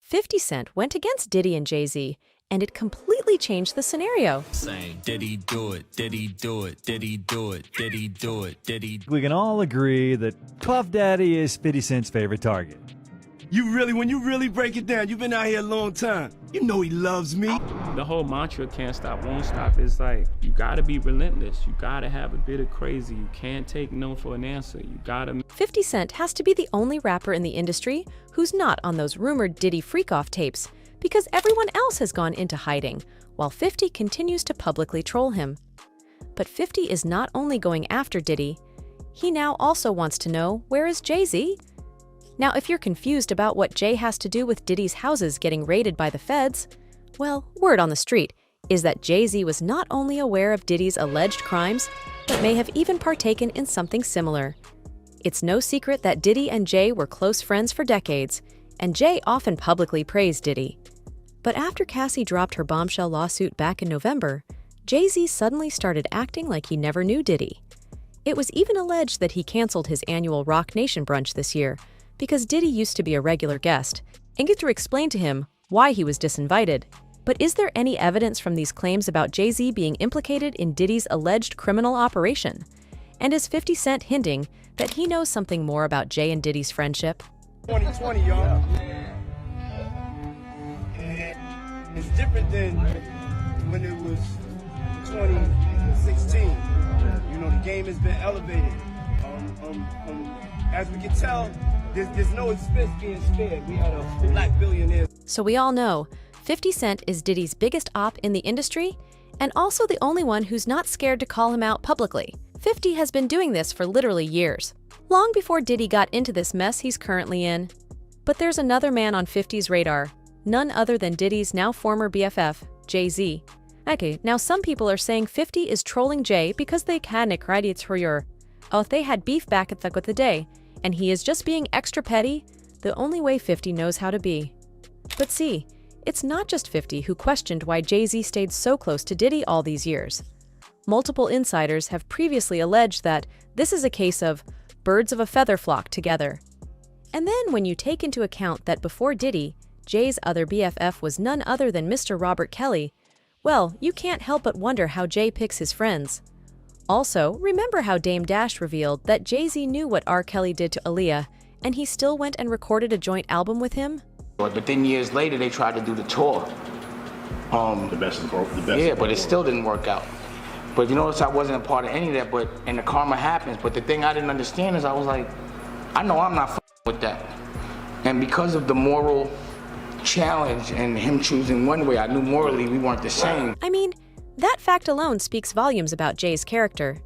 50 Cent went against Diddy and Jay-Z, and it completely changed the scenario. Saying, Diddy do it, Diddy do it, Diddy do it, Diddy do it, Diddy. We can all agree that Puff Daddy is 50 Cent's favorite target. When you really break it down, you've been out here a long time. You know he loves me. The whole mantra, can't stop, won't stop, is like, you gotta be relentless. You gotta have a bit of crazy. You can't take no for an answer. You gotta... 50 Cent has to be the only rapper in the industry who's not on those rumored Diddy freak-off tapes, because everyone else has gone into hiding, while 50 continues to publicly troll him. But 50 is not only going after Diddy, he now also wants to know, where is Jay-Z? Now, if you're confused about what Jay has to do with Diddy's houses getting raided by the feds, well, word on the street is that Jay-Z was not only aware of Diddy's alleged crimes, but may have even partaken in something similar. It's no secret that Diddy and Jay were close friends for decades, and Jay often publicly praised Diddy. But after Cassie dropped her bombshell lawsuit back in November, Jay-Z suddenly started acting like he never knew Diddy. It was even alleged that he canceled his annual Rock Nation brunch this year, because Diddy used to be a regular guest, and get to explain to him why he was disinvited. But is there any evidence from these claims about Jay-Z being implicated in Diddy's alleged criminal operation? And is 50 Cent hinting that he knows something more about Jay and Diddy's friendship? 2020, y'all. It's different than when it was 2016. You know, the game has been elevated. As we can tell, there's no expense being spared. We had a black billionaire. So we all know 50 Cent is Diddy's biggest op in the industry, and also the only one who's not scared to call him out publicly. 50 has been doing this for literally years, long before Diddy got into this mess he's currently in. But there's another man on 50's radar, none other than Diddy's now former BFF, Jay-Z. Okay, now some people are saying 50 is trolling Jay because they kan ikke rigtig tror they had beef back at the day, and he is just being extra petty, the only way 50 knows how to be. But see, it's not just 50 who questioned why Jay-Z stayed so close to Diddy all these years. Multiple insiders have previously alleged that this is a case of birds of a feather flock together. And then when you take into account that before Diddy, Jay's other BFF was none other than Mr. Robert Kelly, well, you can't help but wonder how Jay picks his friends. Also, remember how Dame Dash revealed that Jay-Z knew what R. Kelly did to Aaliyah, and he still went and recorded a joint album with him? But then years later, they tried to do the tour. The best of the best. Yeah, but it still didn't work out. But you notice I wasn't a part of any of that, and the karma happens. But the thing I didn't understand is I was like, I know I'm not with that. And because of the moral challenge and him choosing one way, I knew morally we weren't the same. I mean, that fact alone speaks volumes about Jay's character.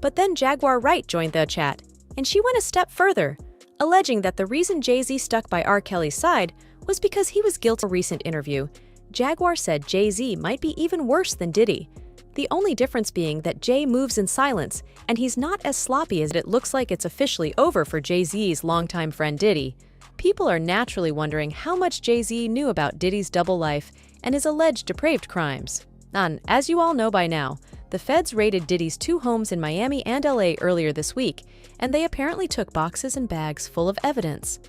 But then Jaguar Wright joined the chat, and she went a step further, alleging that the reason Jay-Z stuck by R. Kelly's side was because he was guilty. In a recent interview, Jaguar said Jay-Z might be even worse than Diddy, the only difference being that Jay moves in silence, and he's not as sloppy as it looks like it's officially over for Jay-Z's longtime friend Diddy. People are naturally wondering how much Jay-Z knew about Diddy's double life and his alleged depraved crimes. And as you all know by now, the feds raided Diddy's 2 homes in Miami and LA earlier this week, and they apparently took boxes and bags full of evidence.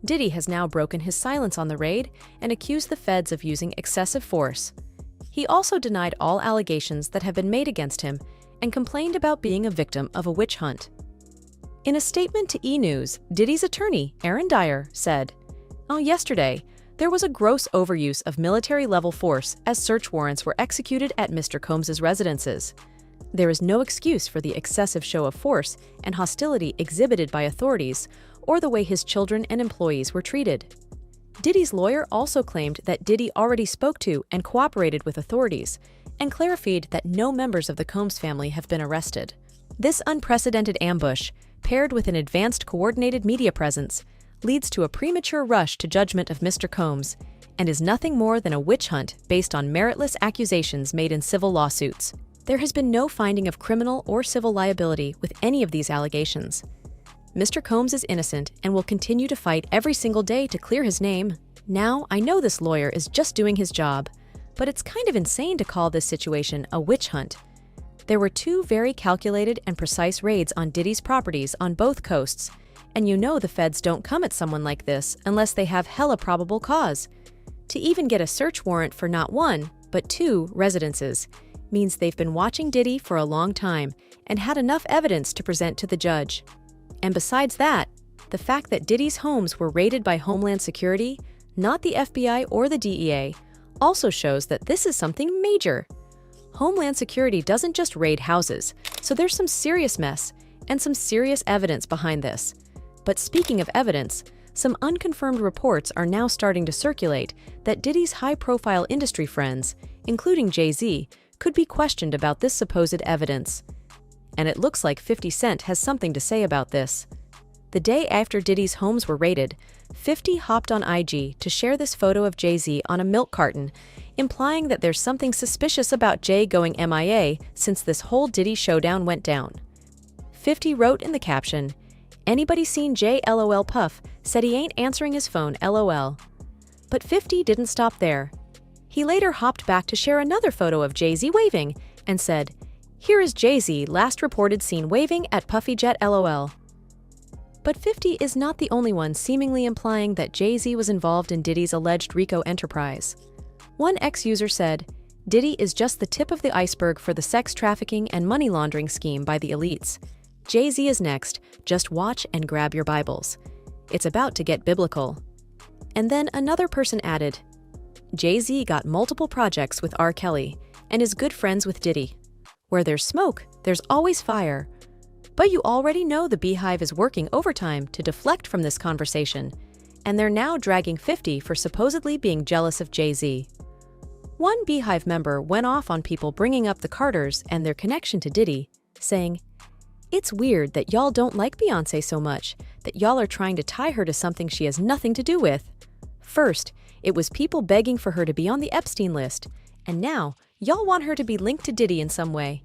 Diddy has now broken his silence on the raid and accused the feds of using excessive force. He also denied all allegations that have been made against him and complained about being a victim of a witch hunt. In a statement to E! News, Diddy's attorney, Aaron Dyer, said, yesterday, there was a gross overuse of military-level force as search warrants were executed at Mr. Combs's residences. There is no excuse for the excessive show of force and hostility exhibited by authorities or the way his children and employees were treated. Diddy's lawyer also claimed that Diddy already spoke to and cooperated with authorities and clarified that no members of the Combs family have been arrested. This unprecedented ambush, paired with an advanced coordinated media presence, leads to a premature rush to judgment of Mr. Combs and is nothing more than a witch hunt based on meritless accusations made in civil lawsuits. There has been no finding of criminal or civil liability with any of these allegations. Mr. Combs is innocent and will continue to fight every single day to clear his name. Now, I know this lawyer is just doing his job, but it's kind of insane to call this situation a witch hunt. There were 2 very calculated and precise raids on Diddy's properties on both coasts, And you know the feds don't come at someone like this unless they have hella probable cause. To even get a search warrant for not one, but two residences means they've been watching Diddy for a long time and had enough evidence to present to the judge. And besides that, the fact that Diddy's homes were raided by Homeland Security, not the FBI or the DEA, also shows that this is something major. Homeland Security doesn't just raid houses, so there's some serious mess and some serious evidence behind this. But speaking of evidence, some unconfirmed reports are now starting to circulate that Diddy's high-profile industry friends, including Jay-Z, could be questioned about this supposed evidence. And it looks like 50 Cent has something to say about this. The day after Diddy's homes were raided, 50 hopped on IG to share this photo of Jay-Z on a milk carton, implying that there's something suspicious about Jay going MIA since this whole Diddy showdown went down. 50 wrote in the caption, "Anybody seen Jay LOL Puff said he ain't answering his phone LOL." But 50 didn't stop there. He later hopped back to share another photo of Jay-Z waving and said, "Here is Jay-Z last reported seen waving at Puffy Jet LOL." But 50 is not the only one seemingly implying that Jay-Z was involved in Diddy's alleged RICO enterprise. One ex-user said, "Diddy is just the tip of the iceberg for the sex trafficking and money laundering scheme by the elites. Jay-Z is next, just watch and grab your Bibles. It's about to get biblical." And then another person added, "Jay-Z got multiple projects with R. Kelly and is good friends with Diddy. Where there's smoke, there's always fire." But you already know the Beehive is working overtime to deflect from this conversation, and they're now dragging 50 for supposedly being jealous of Jay-Z. One Beehive member went off on people bringing up the Carters and their connection to Diddy, saying, "It's weird that y'all don't like Beyoncé so much, that y'all are trying to tie her to something she has nothing to do with. First, it was people begging for her to be on the Epstein list, and now y'all want her to be linked to Diddy in some way.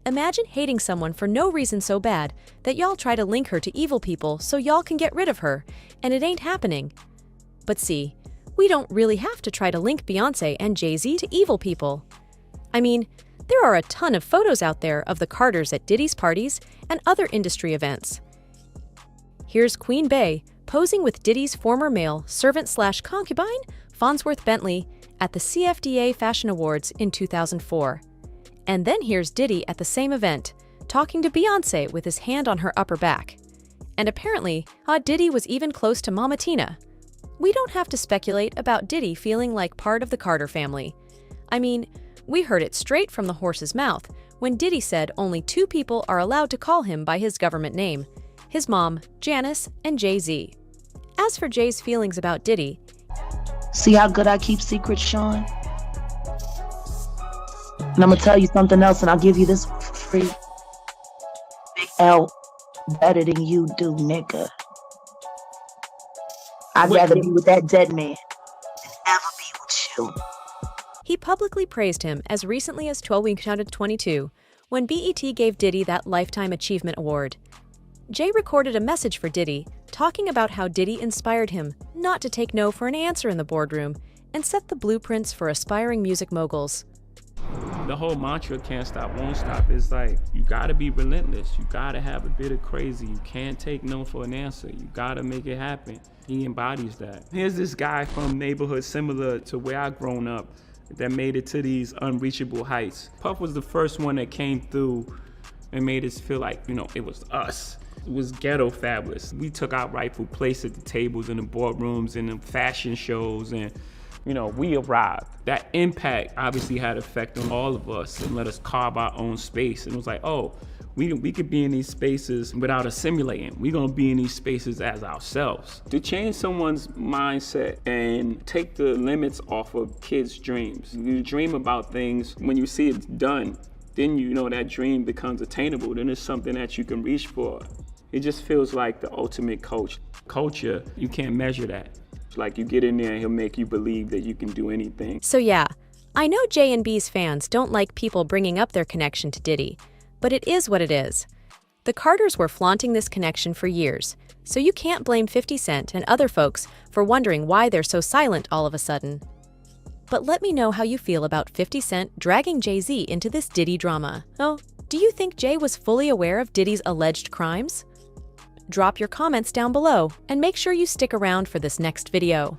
Imagine hating someone for no reason so bad that y'all try to link her to evil people so y'all can get rid of her, and it ain't happening. But see, we don't really have to try to link Beyoncé and Jay-Z to evil people. I mean, there are a ton of photos out there of the Carters at Diddy's parties and other industry events. Here's Queen Bey posing with Diddy's former male servant/concubine, Farnsworth Bentley, at the CFDA Fashion Awards in 2004. And then here's Diddy at the same event, talking to Beyoncé with his hand on her upper back. And apparently, Diddy was even close to Mama Tina. We don't have to speculate about Diddy feeling like part of the Carter family. I mean, we heard it straight from the horse's mouth when Diddy said only two people are allowed to call him by his government name: his mom, Janice, and Jay-Z. As for Jay's feelings about Diddy, "See how good I keep secrets, Sean? And I'm gonna tell you something else, and I'll give you this one for free. Big L better than you do, nigga. I'd rather be with that dead man than ever be with you." he publicly praised him as recently as 2022 when BET gave Diddy that Lifetime Achievement Award. Jay recorded a message for Diddy talking about how Diddy inspired him not to take no for an answer in the boardroom and set the blueprints for aspiring music moguls. The whole mantra, can't stop, won't stop, is like, you gotta be relentless. You gotta have a bit of crazy. You can't take no for an answer. You gotta make it happen. He embodies that. Here's this guy from neighborhood similar to where I grown up that made it to these unreachable heights. Puff was the first one that came through and made us feel like, it was us. It was ghetto fabulous. We took our rightful place at the tables in the boardrooms and the fashion shows, and we arrived. That impact obviously had effect on all of us and let us carve our own space. And it was like, oh, we could be in these spaces without assimilating. We're gonna be in these spaces as ourselves. To change someone's mindset and take the limits off of kids' dreams. You dream about things, when you see it done, then that dream becomes attainable. Then it's something that you can reach for. It just feels like the ultimate coach. Culture, you can't measure that. Like, you get in there and he'll make you believe that you can do anything. So yeah, I know J&B's fans don't like people bringing up their connection to Diddy, but it is what it is. The Carters were flaunting this connection for years, so you can't blame 50 Cent and other folks for wondering why they're so silent all of a sudden. But let me know how you feel about 50 Cent dragging Jay-Z into this Diddy drama. Oh, do you think Jay was fully aware of Diddy's alleged crimes? Drop your comments down below and make sure you stick around for this next video.